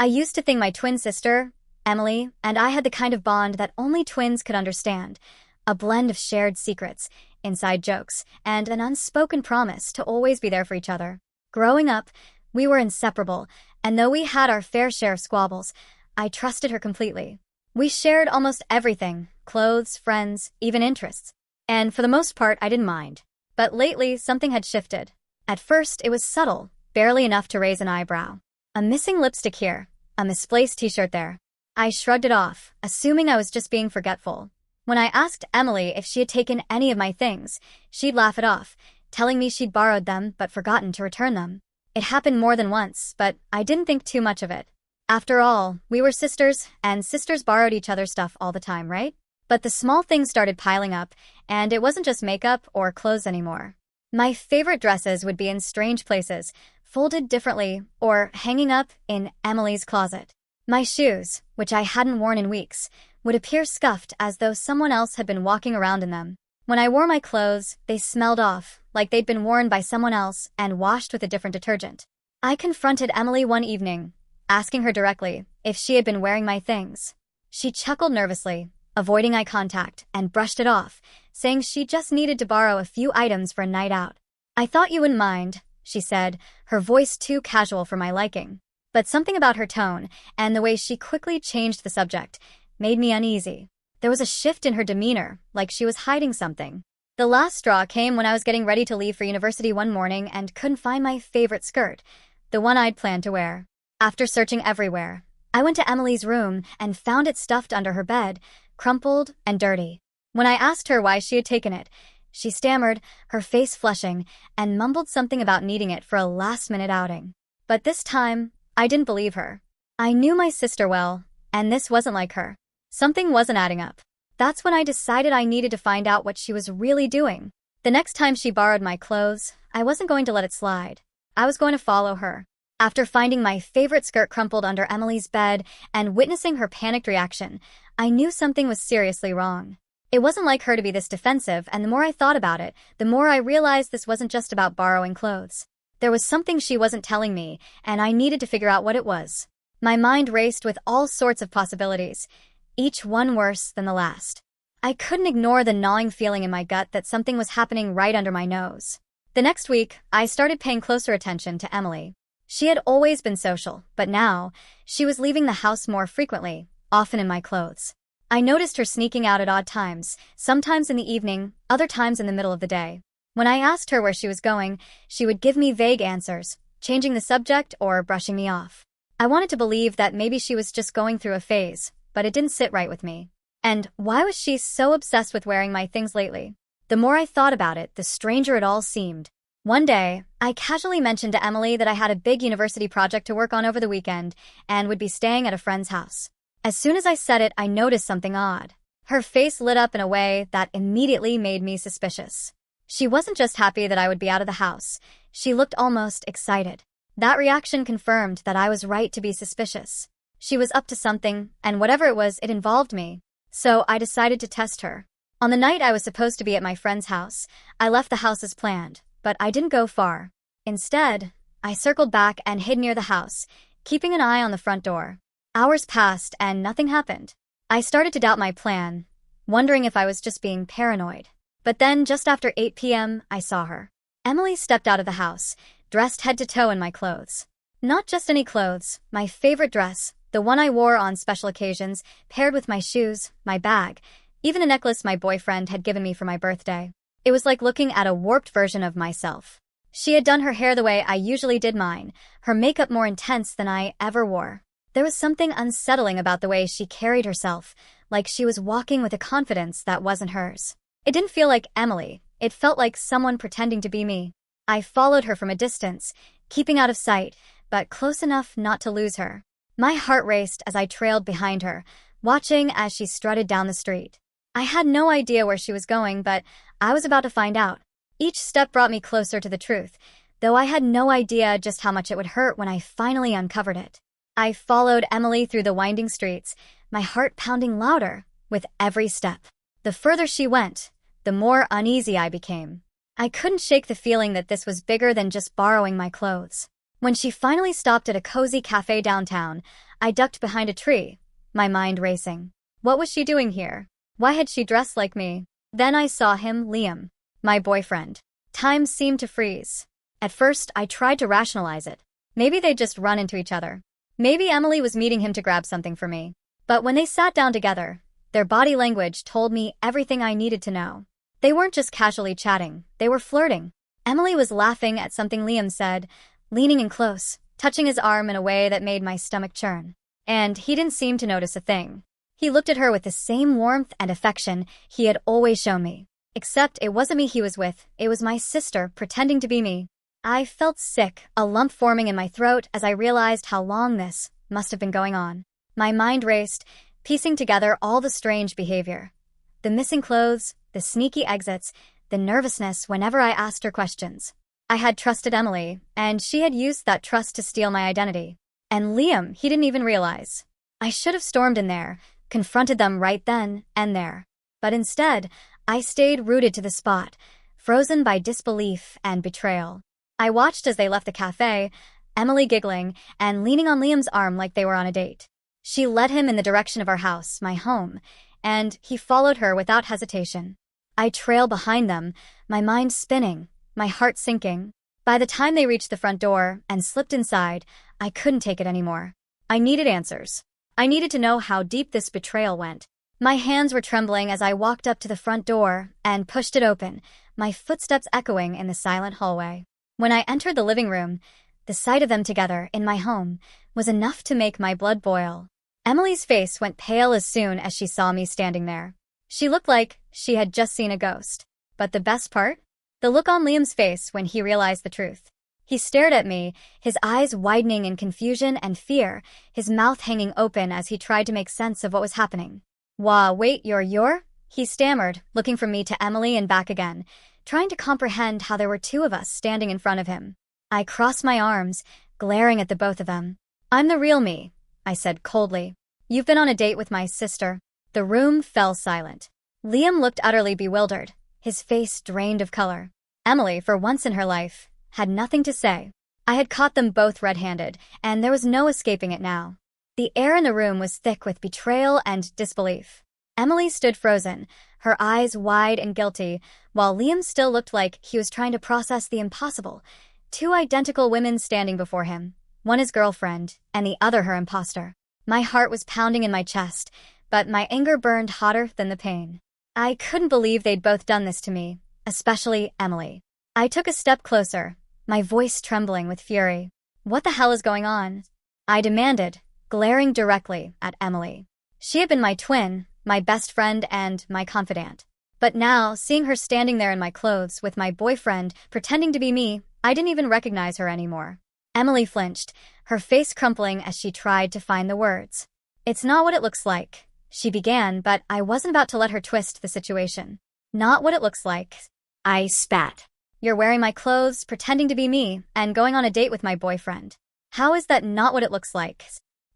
I used to think my twin sister, Emily, and I had the kind of bond that only twins could understand. A blend of shared secrets, inside jokes, and an unspoken promise to always be there for each other. Growing up, we were inseparable, and though we had our fair share of squabbles, I trusted her completely. We shared almost everything: clothes, friends, even interests. And for the most part, I didn't mind. But lately, something had shifted. At first, it was subtle, barely enough to raise an eyebrow. A missing lipstick here, a misplaced t-shirt there. I shrugged it off, assuming I was just being forgetful. When I asked Emily if she had taken any of my things, she'd laugh it off, telling me she'd borrowed them but forgotten to return them. It happened more than once, but I didn't think too much of it. After all, we were sisters, and sisters borrowed each other's stuff all the time, right? But the small things started piling up, and it wasn't just makeup or clothes anymore. My favorite dresses would be in strange places, folded differently, or hanging up in Emily's closet. My shoes, which I hadn't worn in weeks, would appear scuffed as though someone else had been walking around in them. When I wore my clothes, they smelled off, like they'd been worn by someone else and washed with a different detergent. I confronted Emily one evening, asking her directly if she had been wearing my things. She chuckled nervously, avoiding eye contact, and brushed it off, saying she just needed to borrow a few items for a night out. "I thought you wouldn't mind," she said, her voice too casual for my liking. But something about her tone, and the way she quickly changed the subject, made me uneasy. There was a shift in her demeanor, like she was hiding something. The last straw came when I was getting ready to leave for university one morning and couldn't find my favorite skirt, the one I'd planned to wear. After searching everywhere, I went to Emily's room and found it stuffed under her bed, crumpled and dirty. When I asked her why she had taken it, she stammered, her face flushing, and mumbled something about needing it for a last-minute outing. But this time, I didn't believe her. I knew my sister well, and this wasn't like her. Something wasn't adding up. That's when I decided I needed to find out what she was really doing. The next time she borrowed my clothes, I wasn't going to let it slide. I was going to follow her. After finding my favorite skirt crumpled under Emily's bed and witnessing her panicked reaction, I knew something was seriously wrong. It wasn't like her to be this defensive, and the more I thought about it, the more I realized this wasn't just about borrowing clothes. There was something she wasn't telling me, and I needed to figure out what it was. My mind raced with all sorts of possibilities, each one worse than the last. I couldn't ignore the gnawing feeling in my gut that something was happening right under my nose. The next week, I started paying closer attention to Emily. She had always been social, but now, she was leaving the house more frequently, often in my clothes. I noticed her sneaking out at odd times, sometimes in the evening, other times in the middle of the day. When I asked her where she was going, she would give me vague answers, changing the subject or brushing me off. I wanted to believe that maybe she was just going through a phase, but it didn't sit right with me. And why was she so obsessed with wearing my things lately? The more I thought about it, the stranger it all seemed. One day, I casually mentioned to Emily that I had a big university project to work on over the weekend and would be staying at a friend's house. As soon as I said it, I noticed something odd. Her face lit up in a way that immediately made me suspicious. She wasn't just happy that I would be out of the house. She looked almost excited. That reaction confirmed that I was right to be suspicious. She was up to something, and whatever it was, it involved me. So I decided to test her. On the night I was supposed to be at my friend's house, I left the house as planned, but I didn't go far. Instead, I circled back and hid near the house, keeping an eye on the front door. Hours passed and nothing happened. I started to doubt my plan, wondering if I was just being paranoid. But then, just after 8 p.m., I saw her. Emily stepped out of the house, dressed head to toe in my clothes. Not just any clothes, my favorite dress, the one I wore on special occasions, paired with my shoes, my bag, even a necklace my boyfriend had given me for my birthday. It was like looking at a warped version of myself. She had done her hair the way I usually did mine, her makeup more intense than I ever wore. There was something unsettling about the way she carried herself, like she was walking with a confidence that wasn't hers. It didn't feel like Emily, it felt like someone pretending to be me. I followed her from a distance, keeping out of sight, but close enough not to lose her. My heart raced as I trailed behind her, watching as she strutted down the street. I had no idea where she was going, but I was about to find out. Each step brought me closer to the truth, though I had no idea just how much it would hurt when I finally uncovered it. I followed Emily through the winding streets, my heart pounding louder with every step. The further she went, the more uneasy I became. I couldn't shake the feeling that this was bigger than just borrowing my clothes. When she finally stopped at a cozy cafe downtown, I ducked behind a tree, my mind racing. What was she doing here? Why had she dressed like me? Then I saw him, Liam, my boyfriend. Time seemed to freeze. At first, I tried to rationalize it. Maybe they'd just run into each other. Maybe Emily was meeting him to grab something for me. But when they sat down together, their body language told me everything I needed to know. They weren't just casually chatting, they were flirting. Emily was laughing at something Liam said, leaning in close, touching his arm in a way that made my stomach churn. And he didn't seem to notice a thing. He looked at her with the same warmth and affection he had always shown me. Except it wasn't me he was with, it was my sister pretending to be me. I felt sick, a lump forming in my throat as I realized how long this must have been going on. My mind raced, piecing together all the strange behavior. The missing clothes, the sneaky exits, the nervousness whenever I asked her questions. I had trusted Emily, and she had used that trust to steal my identity. And Liam, he didn't even realize. I should have stormed in there, confronted them right then and there. But instead, I stayed rooted to the spot, frozen by disbelief and betrayal. I watched as they left the cafe, Emily giggling and leaning on Liam's arm like they were on a date. She led him in the direction of our house, my home, and he followed her without hesitation. I trailed behind them, my mind spinning, my heart sinking. By the time they reached the front door and slipped inside, I couldn't take it anymore. I needed answers. I needed to know how deep this betrayal went. My hands were trembling as I walked up to the front door and pushed it open, my footsteps echoing in the silent hallway. When I entered the living room, the sight of them together in my home was enough to make my blood boil. Emily's face went pale as soon as she saw me standing there. She looked like she had just seen a ghost. But the best part? The look on Liam's face when he realized the truth. He stared at me, his eyes widening in confusion and fear, his mouth hanging open as he tried to make sense of what was happening. Wait, you're? He stammered, looking from me to Emily and back again, trying to comprehend how there were two of us standing in front of him. I crossed my arms, glaring at the both of them. I'm the real me, I said coldly. You've been on a date with my sister. The room fell silent. Liam looked utterly bewildered, his face drained of color. Emily, for once in her life, had nothing to say. I had caught them both red-handed, and there was no escaping it now. The air in the room was thick with betrayal and disbelief. Emily stood frozen, her eyes wide and guilty, while Liam still looked like he was trying to process the impossible. Two identical women standing before him, one his girlfriend, and the other her imposter. My heart was pounding in my chest, but my anger burned hotter than the pain. I couldn't believe they'd both done this to me, especially Emily. I took a step closer, my voice trembling with fury. What the hell is going on? I demanded, glaring directly at Emily. She had been my twin, my best friend, and my confidant. But now, seeing her standing there in my clothes with my boyfriend pretending to be me, I didn't even recognize her anymore. Emily flinched, her face crumpling as she tried to find the words. It's not what it looks like, she began, but I wasn't about to let her twist the situation. Not what it looks like. I spat. You're wearing my clothes, pretending to be me, and going on a date with my boyfriend. How is that not what it looks like?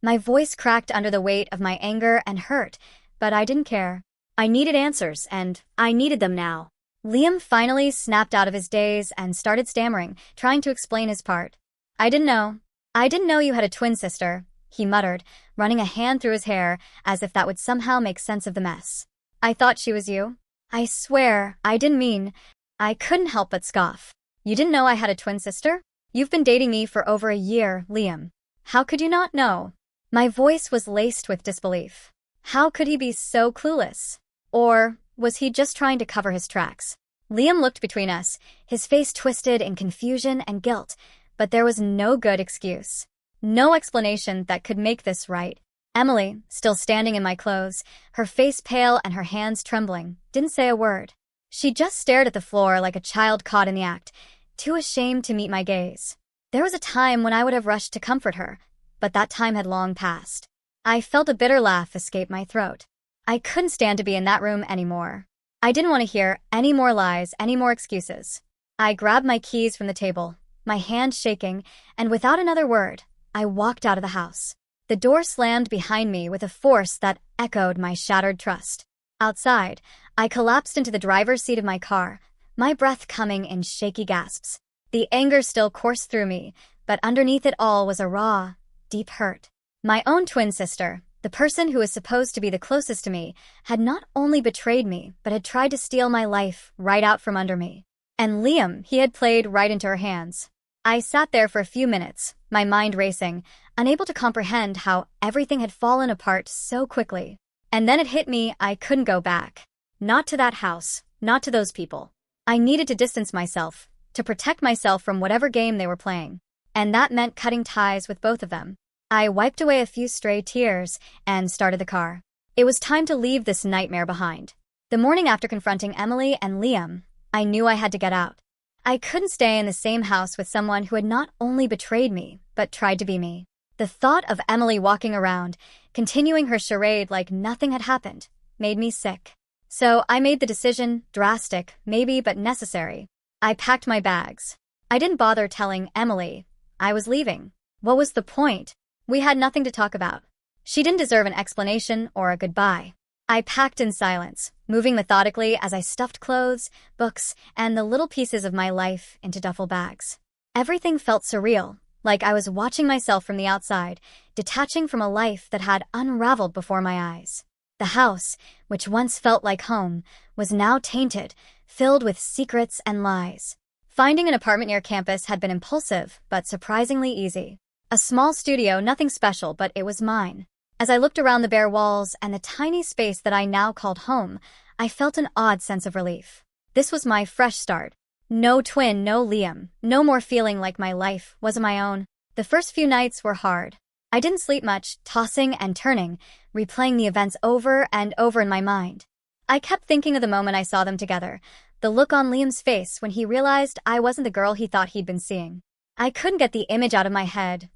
My voice cracked under the weight of my anger and hurt, but I didn't care. I needed answers, and I needed them now. Liam finally snapped out of his daze and started stammering, trying to explain his part. I didn't know you had a twin sister, he muttered, running a hand through his hair as if that would somehow make sense of the mess. I thought she was you. I swear, I didn't mean. I couldn't help but scoff. You didn't know I had a twin sister? You've been dating me for over a year, Liam. How could you not know? My voice was laced with disbelief. How could he be so clueless? Or was he just trying to cover his tracks? Liam looked between us, his face twisted in confusion and guilt, but there was no good excuse. No explanation that could make this right. Emily, still standing in my clothes, her face pale and her hands trembling, didn't say a word. She just stared at the floor like a child caught in the act, too ashamed to meet my gaze. There was a time when I would have rushed to comfort her, but that time had long passed. I felt a bitter laugh escape my throat. I couldn't stand to be in that room anymore. I didn't want to hear any more lies, any more excuses. I grabbed my keys from the table, my hand shaking, and without another word, I walked out of the house. The door slammed behind me with a force that echoed my shattered trust. Outside, I collapsed into the driver's seat of my car, my breath coming in shaky gasps. The anger still coursed through me, but underneath it all was a raw, deep hurt. My own twin sister, the person who was supposed to be the closest to me, had not only betrayed me, but had tried to steal my life right out from under me. And Liam, he had played right into her hands. I sat there for a few minutes, my mind racing, unable to comprehend how everything had fallen apart so quickly. And then it hit me, I couldn't go back. Not to that house, not to those people. I needed to distance myself, to protect myself from whatever game they were playing. And that meant cutting ties with both of them. I wiped away a few stray tears and started the car. It was time to leave this nightmare behind. The morning after confronting Emily and Liam, I knew I had to get out. I couldn't stay in the same house with someone who had not only betrayed me, but tried to be me. The thought of Emily walking around, continuing her charade like nothing had happened, made me sick. So I made the decision, drastic, maybe, but necessary. I packed my bags. I didn't bother telling Emily I was leaving. What was the point? We had nothing to talk about. She didn't deserve an explanation or a goodbye. I packed in silence, moving methodically as I stuffed clothes, books, and the little pieces of my life into duffel bags. Everything felt surreal, like I was watching myself from the outside, detaching from a life that had unraveled before my eyes. The house, which once felt like home, was now tainted, filled with secrets and lies. Finding an apartment near campus had been impulsive, but surprisingly easy. A small studio, nothing special, but it was mine. As I looked around the bare walls and the tiny space that I now called home, I felt an odd sense of relief. This was my fresh start. No twin, no Liam, no more feeling like my life was my own. The first few nights were hard. I didn't sleep much, tossing and turning, replaying the events over and over in my mind. I kept thinking of the moment I saw them together, the look on Liam's face when he realized I wasn't the girl he thought he'd been seeing. I couldn't get the image out of my head.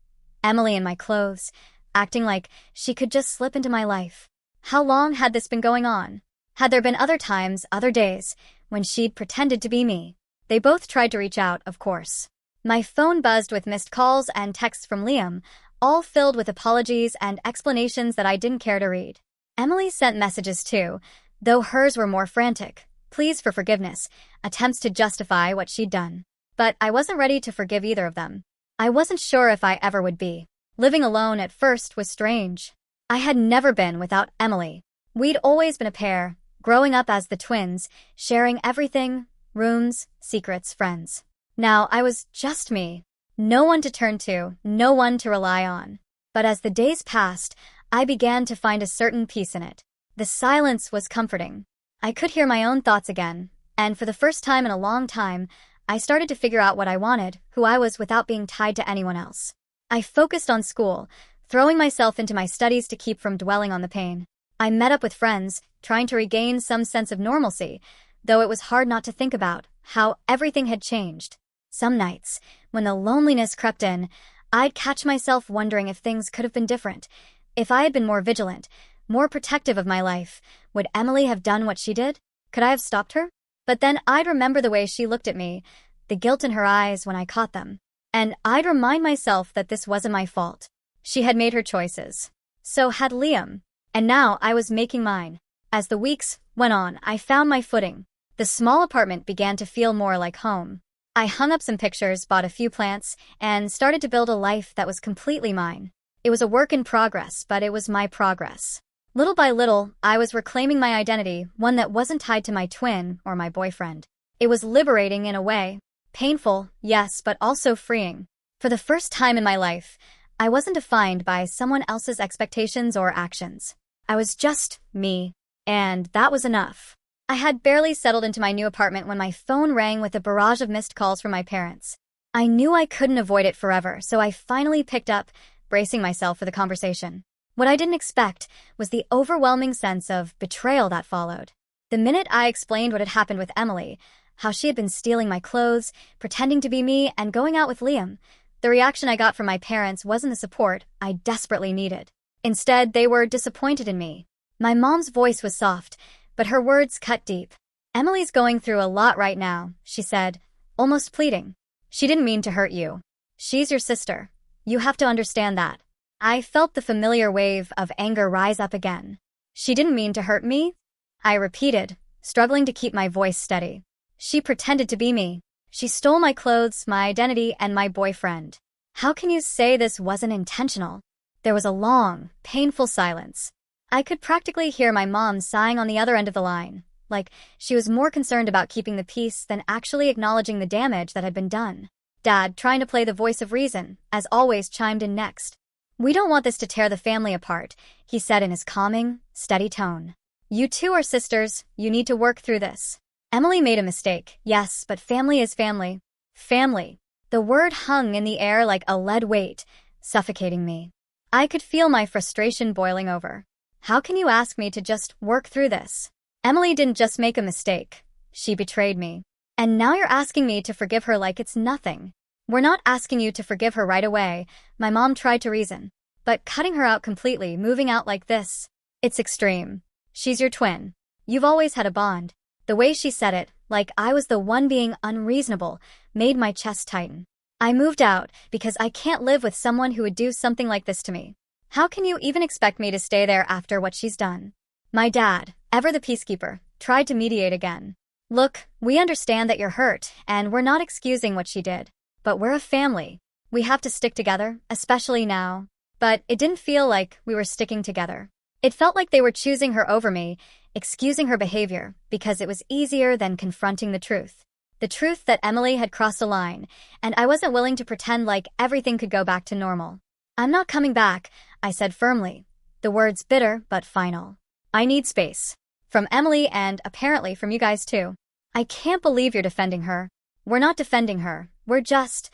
Emily in my clothes, acting like she could just slip into my life. How long had this been going on? Had there been other times, other days, when she'd pretended to be me? They both tried to reach out, of course. My phone buzzed with missed calls and texts from Liam, all filled with apologies and explanations that I didn't care to read. Emily sent messages too, though hers were more frantic. Pleas for forgiveness, attempts to justify what she'd done. But I wasn't ready to forgive either of them. I wasn't sure if I ever would be. Living alone at first was strange. I had never been without Emily. We'd always been a pair, growing up as the twins, sharing everything, rooms, secrets, friends. Now I was just me. No one to turn to, no one to rely on. But as the days passed, I began to find a certain peace in it. The silence was comforting. I could hear my own thoughts again, and for the first time in a long time, I started to figure out what I wanted, who I was without being tied to anyone else. I focused on school, throwing myself into my studies to keep from dwelling on the pain. I met up with friends, trying to regain some sense of normalcy, though it was hard not to think about how everything had changed. Some nights, when the loneliness crept in, I'd catch myself wondering if things could have been different. If I had been more vigilant, more protective of my life, would Emily have done what she did? Could I have stopped her? But then I'd remember the way she looked at me, the guilt in her eyes when I caught them. And I'd remind myself that this wasn't my fault. She had made her choices. So had Liam. And now I was making mine. As the weeks went on, I found my footing. The small apartment began to feel more like home. I hung up some pictures, bought a few plants, and started to build a life that was completely mine. It was a work in progress, but it was my progress. Little by little, I was reclaiming my identity, one that wasn't tied to my twin or my boyfriend. It was liberating in a way. Painful, yes, but also freeing. For the first time in my life, I wasn't defined by someone else's expectations or actions. I was just me, and that was enough. I had barely settled into my new apartment when my phone rang with a barrage of missed calls from my parents. I knew I couldn't avoid it forever, so I finally picked up, bracing myself for the conversation. What I didn't expect was the overwhelming sense of betrayal that followed. The minute I explained what had happened with Emily, how she had been stealing my clothes, pretending to be me, and going out with Liam, the reaction I got from my parents wasn't the support I desperately needed. Instead, they were disappointed in me. My mom's voice was soft, but her words cut deep. Emily's going through a lot right now, she said, almost pleading. She didn't mean to hurt you. She's your sister. You have to understand that. I felt the familiar wave of anger rise up again. She didn't mean to hurt me? I repeated, struggling to keep my voice steady. She pretended to be me. She stole my clothes, my identity, and my boyfriend. How can you say this wasn't intentional? There was a long, painful silence. I could practically hear my mom sighing on the other end of the line, like she was more concerned about keeping the peace than actually acknowledging the damage that had been done. Dad, trying to play the voice of reason, as always, chimed in next. We don't want this to tear the family apart, he said in his calming, steady tone. You two are sisters, you need to work through this. Emily made a mistake, yes, but family is family. Family. The word hung in the air like a lead weight, suffocating me. I could feel my frustration boiling over. How can you ask me to just work through this? Emily didn't just make a mistake. She betrayed me. And now you're asking me to forgive her like it's nothing. We're not asking you to forgive her right away, my mom tried to reason. But cutting her out completely, moving out like this, it's extreme. She's your twin. You've always had a bond. The way she said it, like I was the one being unreasonable, made my chest tighten. I moved out because I can't live with someone who would do something like this to me. How can you even expect me to stay there after what she's done? My dad, ever the peacekeeper, tried to mediate again. Look, we understand that you're hurt, and we're not excusing what she did. But we're a family. We have to stick together, especially now. But it didn't feel like we were sticking together. It felt like they were choosing her over me, excusing her behavior, because it was easier than confronting the truth. The truth that Emily had crossed a line, and I wasn't willing to pretend like everything could go back to normal. I'm not coming back, I said firmly. The words bitter but final. I need space. From Emily and apparently from you guys too. I can't believe you're defending her. We're not defending her. We're just...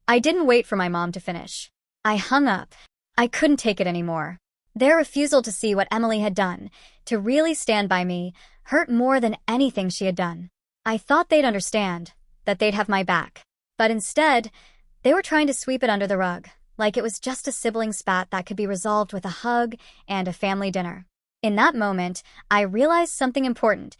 I didn't wait for my mom to finish. I hung up. I couldn't take it anymore. Their refusal to see what Emily had done, to really stand by me, hurt more than anything she had done. I thought they'd understand, that they'd have my back. But instead, they were trying to sweep it under the rug, like it was just a sibling spat that could be resolved with a hug and a family dinner. In that moment, I realized something important.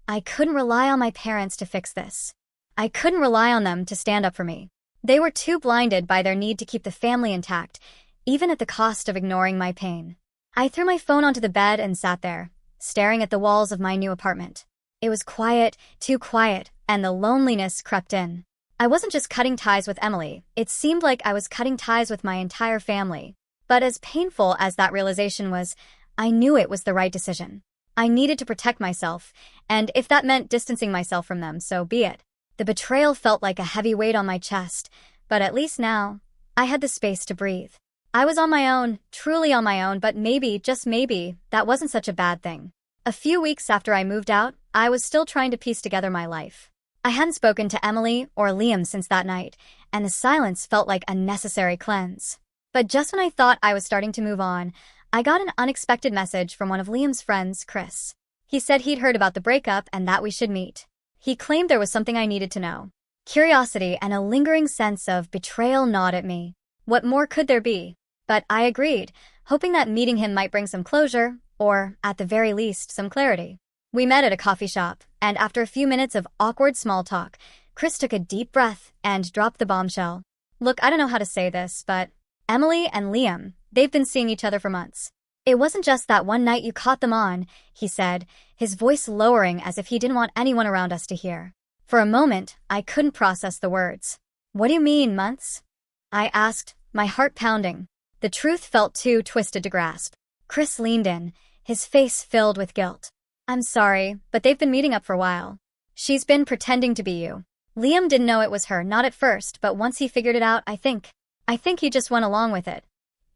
I couldn't rely on my parents to fix this. I couldn't rely on them to stand up for me. They were too blinded by their need to keep the family intact, even at the cost of ignoring my pain. I threw my phone onto the bed and sat there, staring at the walls of my new apartment. It was quiet, too quiet, and the loneliness crept in. I wasn't just cutting ties with Emily, it seemed like I was cutting ties with my entire family. But as painful as that realization was, I knew it was the right decision. I needed to protect myself, and if that meant distancing myself from them, so be it. The betrayal felt like a heavy weight on my chest, but at least now, I had the space to breathe. I was on my own, truly on my own, but maybe, just maybe, that wasn't such a bad thing. A few weeks after I moved out, I was still trying to piece together my life. I hadn't spoken to Emily or Liam since that night, and the silence felt like a necessary cleanse. But just when I thought I was starting to move on, I got an unexpected message from one of Liam's friends, Chris. He said he'd heard about the breakup and that we should meet. He claimed there was something I needed to know. Curiosity and a lingering sense of betrayal gnawed at me. What more could there be? But I agreed, hoping that meeting him might bring some closure, or, at the very least, some clarity. We met at a coffee shop, and after a few minutes of awkward small talk, Chris took a deep breath and dropped the bombshell. Look, I don't know how to say this, but Emily and Liam, they've been seeing each other for months. It wasn't just that one night you caught them on, he said, his voice lowering as if he didn't want anyone around us to hear. For a moment, I couldn't process the words. What do you mean, months? I asked, my heart pounding. The truth felt too twisted to grasp. Chris leaned in, his face filled with guilt. I'm sorry, but they've been meeting up for a while. She's been pretending to be you. Liam didn't know it was her, not at first, but once he figured it out, I think he just went along with it.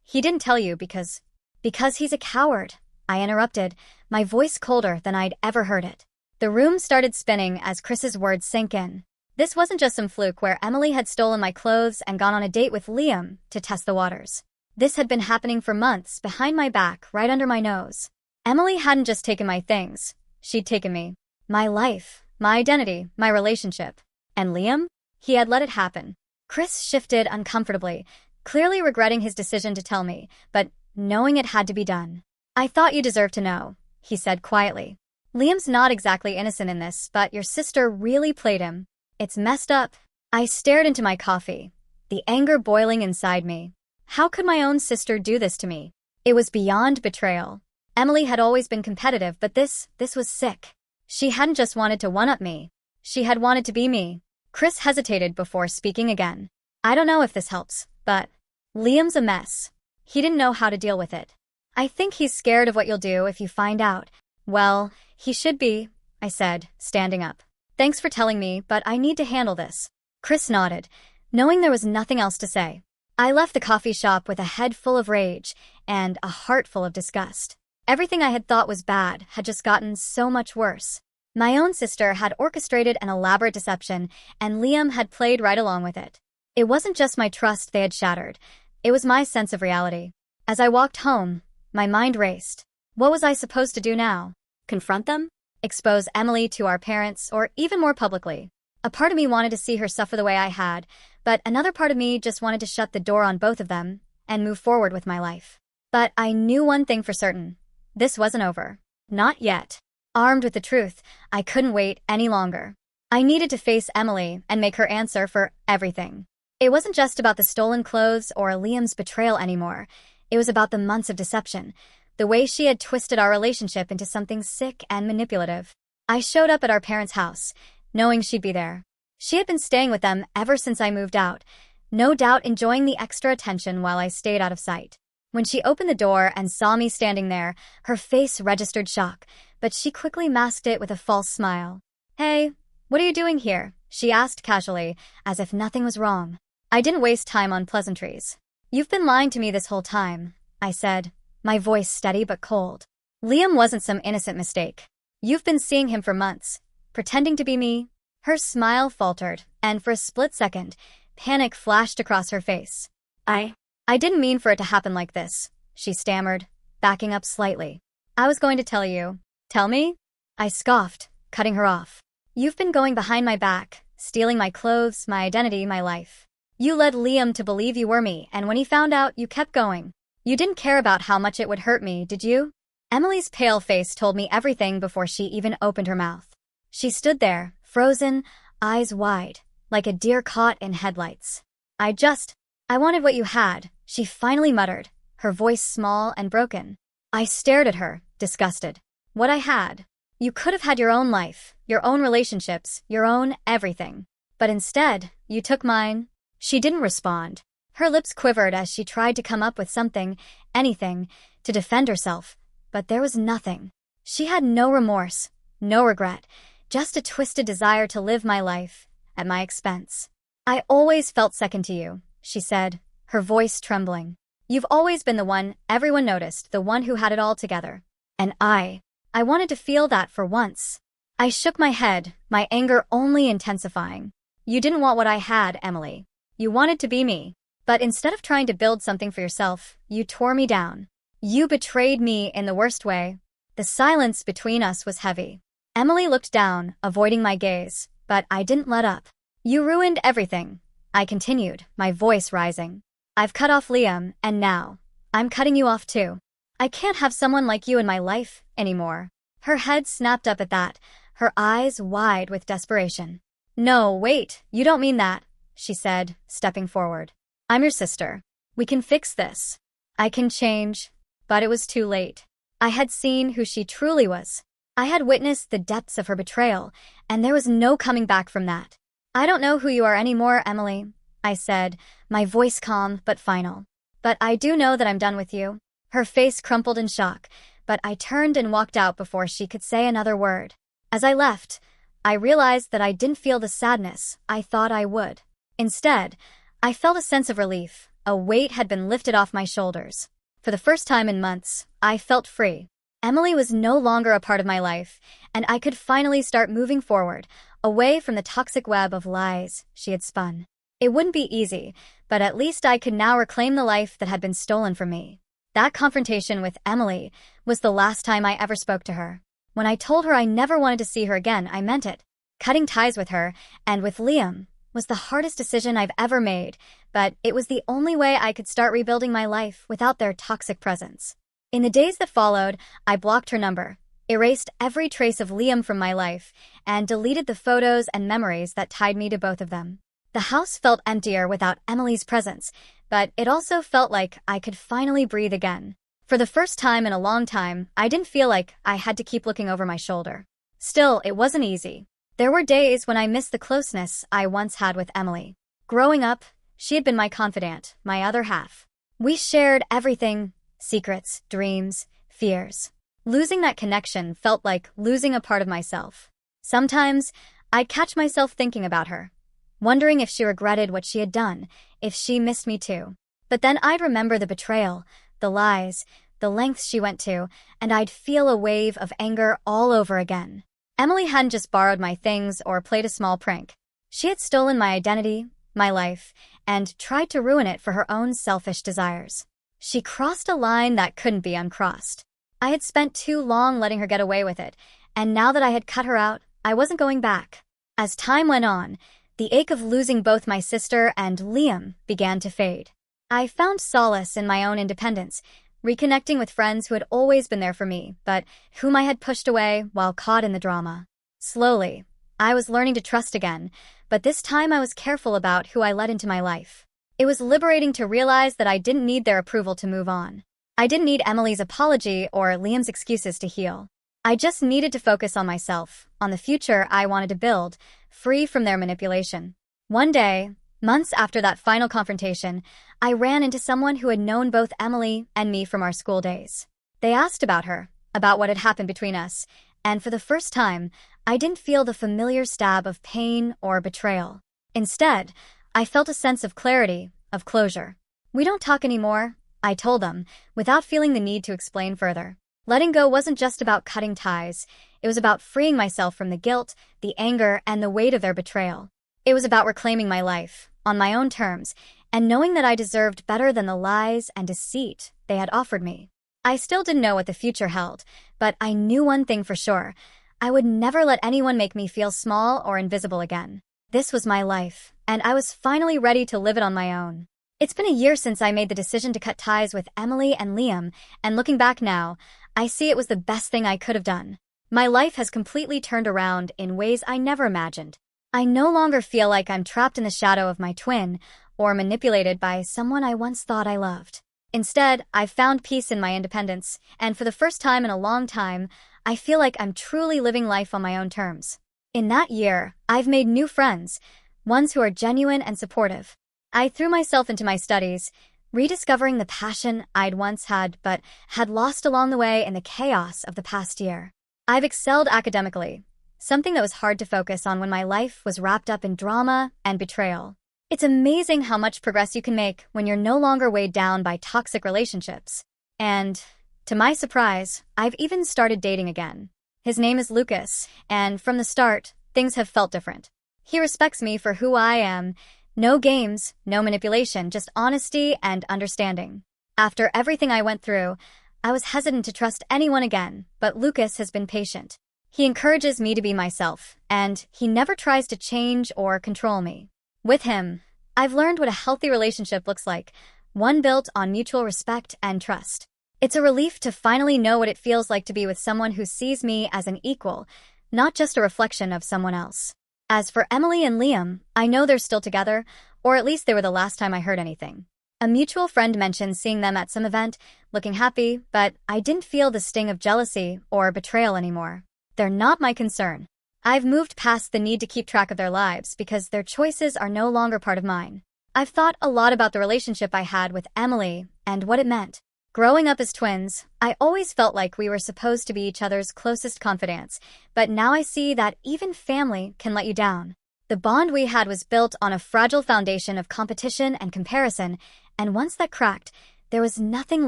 He didn't tell you because he's a coward, I interrupted, my voice colder than I'd ever heard it. The room started spinning as Chris's words sank in. This wasn't just some fluke where Emily had stolen my clothes and gone on a date with Liam to test the waters. This had been happening for months, behind my back, right under my nose. Emily hadn't just taken my things. She'd taken me. My life, my identity, my relationship. And Liam? He had let it happen. Chris shifted uncomfortably, clearly regretting his decision to tell me, but knowing it had to be done. I thought you deserved to know, he said quietly. Liam's not exactly innocent in this, but your sister really played him. It's messed up. I stared into my coffee, the anger boiling inside me. How could my own sister do this to me? It was beyond betrayal. Emily had always been competitive, but this was sick. She hadn't just wanted to one-up me. She had wanted to be me. Chris hesitated before speaking again. I don't know if this helps, But Liam's a mess. He didn't know how to deal with it. I think he's scared of what you'll do if you find out. Well, he should be, I said, standing up. Thanks for telling me, but I need to handle this. Chris nodded, knowing there was nothing else to say. I left the coffee shop with a head full of rage and a heart full of disgust. Everything I had thought was bad had just gotten so much worse. My own sister had orchestrated an elaborate deception, and Liam had played right along with it. It wasn't just my trust they had shattered. It was my sense of reality. As I walked home, my mind raced. What was I supposed to do now? Confront them? Expose Emily to our parents, or even more publicly? A part of me wanted to see her suffer the way I had, but another part of me just wanted to shut the door on both of them and move forward with my life. But I knew one thing for certain. This wasn't over. Not yet. Armed with the truth, I couldn't wait any longer. I needed to face Emily and make her answer for everything. It wasn't just about the stolen clothes or Liam's betrayal anymore. It was about the months of deception, the way she had twisted our relationship into something sick and manipulative. I showed up at our parents' house, knowing she'd be there. She had been staying with them ever since I moved out, no doubt enjoying the extra attention while I stayed out of sight. When she opened the door and saw me standing there, her face registered shock, but she quickly masked it with a false smile. "Hey, what are you doing here?" she asked casually, as if nothing was wrong. I didn't waste time on pleasantries. "You've been lying to me this whole time," I said, my voice steady but cold. "Liam wasn't some innocent mistake. You've been seeing him for months, pretending to be me." Her smile faltered, and for a split second, panic flashed across her face. I didn't mean for it to happen like this," she stammered, backing up slightly. "I was going to tell you." "Tell me?" I scoffed, cutting her off. "You've been going behind my back, stealing my clothes, my identity, my life. You led Liam to believe you were me, and when he found out, you kept going. You didn't care about how much it would hurt me, did you?" Emily's pale face told me everything before she even opened her mouth. She stood there, frozen, eyes wide, like a deer caught in headlights. I wanted what you had," she finally muttered, her voice small and broken. I stared at her, disgusted. "What I had? You could have had your own life, your own relationships, your own everything. But instead, you took mine." She didn't respond. Her lips quivered as she tried to come up with something, anything, to defend herself, but there was nothing. She had no remorse, no regret, just a twisted desire to live my life at my expense. "I always felt second to you," she said, her voice trembling. "You've always been the one everyone noticed, the one who had it all together. And I wanted to feel that for once." I shook my head, my anger only intensifying. "You didn't want what I had, Emily. You wanted to be me. But instead of trying to build something for yourself, you tore me down. You betrayed me in the worst way." The silence between us was heavy. Emily looked down, avoiding my gaze, but I didn't let up. "You ruined everything," I continued, my voice rising. "I've cut off Liam, and now I'm cutting you off too. I can't have someone like you in my life anymore." Her head snapped up at that, her eyes wide with desperation. "No, wait, you don't mean that," she said, stepping forward. "I'm your sister. We can fix this. I can change." But it was too late. I had seen who she truly was. I had witnessed the depths of her betrayal, and there was no coming back from that. "I don't know who you are anymore, Emily," I said, my voice calm but final. "But I do know that I'm done with you." Her face crumpled in shock, but I turned and walked out before she could say another word. As I left, I realized that I didn't feel the sadness I thought I would. Instead, I felt a sense of relief. A weight had been lifted off my shoulders. For the first time in months, I felt free. Emily was no longer a part of my life, and I could finally start moving forward, away from the toxic web of lies she had spun. It wouldn't be easy, but at least I could now reclaim the life that had been stolen from me. That confrontation with Emily was the last time I ever spoke to her. When I told her I never wanted to see her again, I meant it. Cutting ties with her, and with Liam, was the hardest decision I've ever made, but it was the only way I could start rebuilding my life without their toxic presence. In the days that followed, I blocked her number, erased every trace of Liam from my life, and deleted the photos and memories that tied me to both of them. The house felt emptier without Emily's presence, but it also felt like I could finally breathe again. For the first time in a long time, I didn't feel like I had to keep looking over my shoulder. Still, it wasn't easy. There were days when I missed the closeness I once had with Emily. Growing up, She had been my confidant, my other half. We shared everything: secrets, dreams, fears. Losing that connection felt like losing a part of myself. Sometimes, I'd catch myself thinking about her, wondering if she regretted what she had done, if she missed me too. But then I'd remember the betrayal, the lies, the lengths she went to, and I'd feel a wave of anger all over again. Emily hadn't just borrowed my things or played a small prank. She had stolen my identity, my life, and tried to ruin it for her own selfish desires. She crossed a line that couldn't be uncrossed. I had spent too long letting her get away with it, and now that I had cut her out, I wasn't going back. As time went on, the ache of losing both my sister and Liam began to fade. I found solace in my own independence, reconnecting with friends who had always been there for me, but whom I had pushed away while caught in the drama. Slowly, I was learning to trust again, but this time I was careful about who I let into my life. It was liberating to realize that I didn't need their approval to move on. I didn't need Emily's apology or Liam's excuses to heal. I just needed to focus on myself, on the future I wanted to build, free from their manipulation. One day, months after that final confrontation, I ran into someone who had known both Emily and me from our school days. They asked about her, about what had happened between us, and for the first time, I didn't feel the familiar stab of pain or betrayal. Instead, I felt a sense of clarity, of closure. "We don't talk anymore," I told them, without feeling the need to explain further. Letting go wasn't just about cutting ties. It was about freeing myself from the guilt, the anger, and the weight of their betrayal. It was about reclaiming my life, on my own terms, and knowing that I deserved better than the lies and deceit they had offered me. I still didn't know what the future held, but I knew one thing for sure: I would never let anyone make me feel small or invisible again. This was my life, and I was finally ready to live it on my own. It's been a year since I made the decision to cut ties with Emily and Liam, and looking back now, I see it was the best thing I could have done. My life has completely turned around in ways I never imagined. I no longer feel like I'm trapped in the shadow of my twin or manipulated by someone I once thought I loved. Instead, I've found peace in my independence, and for the first time in a long time, I feel like I'm truly living life on my own terms. In that year, I've made new friends, ones who are genuine and supportive. I threw myself into my studies, rediscovering the passion I'd once had but had lost along the way in the chaos of the past year. I've excelled academically, something that was hard to focus on when my life was wrapped up in drama and betrayal. It's amazing how much progress you can make when you're no longer weighed down by toxic relationships. And, to my surprise, I've even started dating again. His name is Lucas, and from the start, things have felt different. He respects me for who I am. No games, no manipulation, just honesty and understanding. After everything I went through, I was hesitant to trust anyone again, but Lucas has been patient. He encourages me to be myself, and he never tries to change or control me. With him, I've learned what a healthy relationship looks like, one built on mutual respect and trust. It's a relief to finally know what it feels like to be with someone who sees me as an equal, not just a reflection of someone else. As for Emily and Liam, I know they're still together, or at least they were the last time I heard anything. A mutual friend mentioned seeing them at some event, looking happy, but I didn't feel the sting of jealousy or betrayal anymore. They're not my concern. I've moved past the need to keep track of their lives because their choices are no longer part of mine. I've thought a lot about the relationship I had with Emily and what it meant. Growing up as twins, I always felt like we were supposed to be each other's closest confidants, but now I see that even family can let you down. The bond we had was built on a fragile foundation of competition and comparison, and once that cracked, there was nothing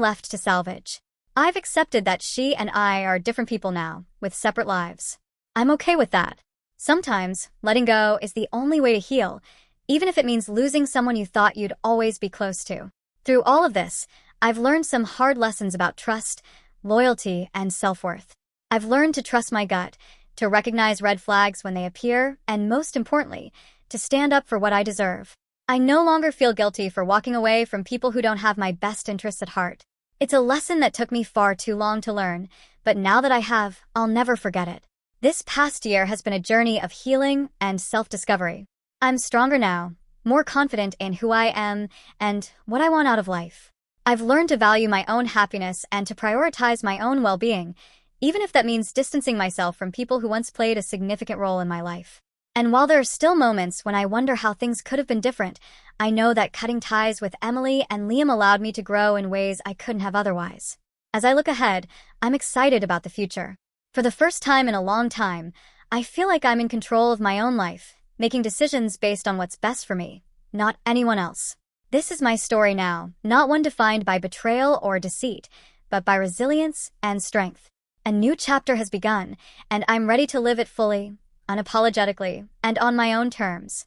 left to salvage. I've accepted that she and I are different people now, with separate lives. I'm okay with that. Sometimes, letting go is the only way to heal, even if it means losing someone you thought you'd always be close to. Through all of this, I've learned some hard lessons about trust, loyalty, and self-worth. I've learned to trust my gut, to recognize red flags when they appear, and most importantly, to stand up for what I deserve. I no longer feel guilty for walking away from people who don't have my best interests at heart. It's a lesson that took me far too long to learn, but now that I have, I'll never forget it. This past year has been a journey of healing and self-discovery. I'm stronger now, more confident in who I am and what I want out of life. I've learned to value my own happiness and to prioritize my own well-being, even if that means distancing myself from people who once played a significant role in my life. And while there are still moments when I wonder how things could have been different, I know that cutting ties with Emily and Liam allowed me to grow in ways I couldn't have otherwise. As I look ahead, I'm excited about the future. For the first time in a long time, I feel like I'm in control of my own life, making decisions based on what's best for me, not anyone else. This is my story now, not one defined by betrayal or deceit, but by resilience and strength. A new chapter has begun, and I'm ready to live it fully, unapologetically, and on my own terms.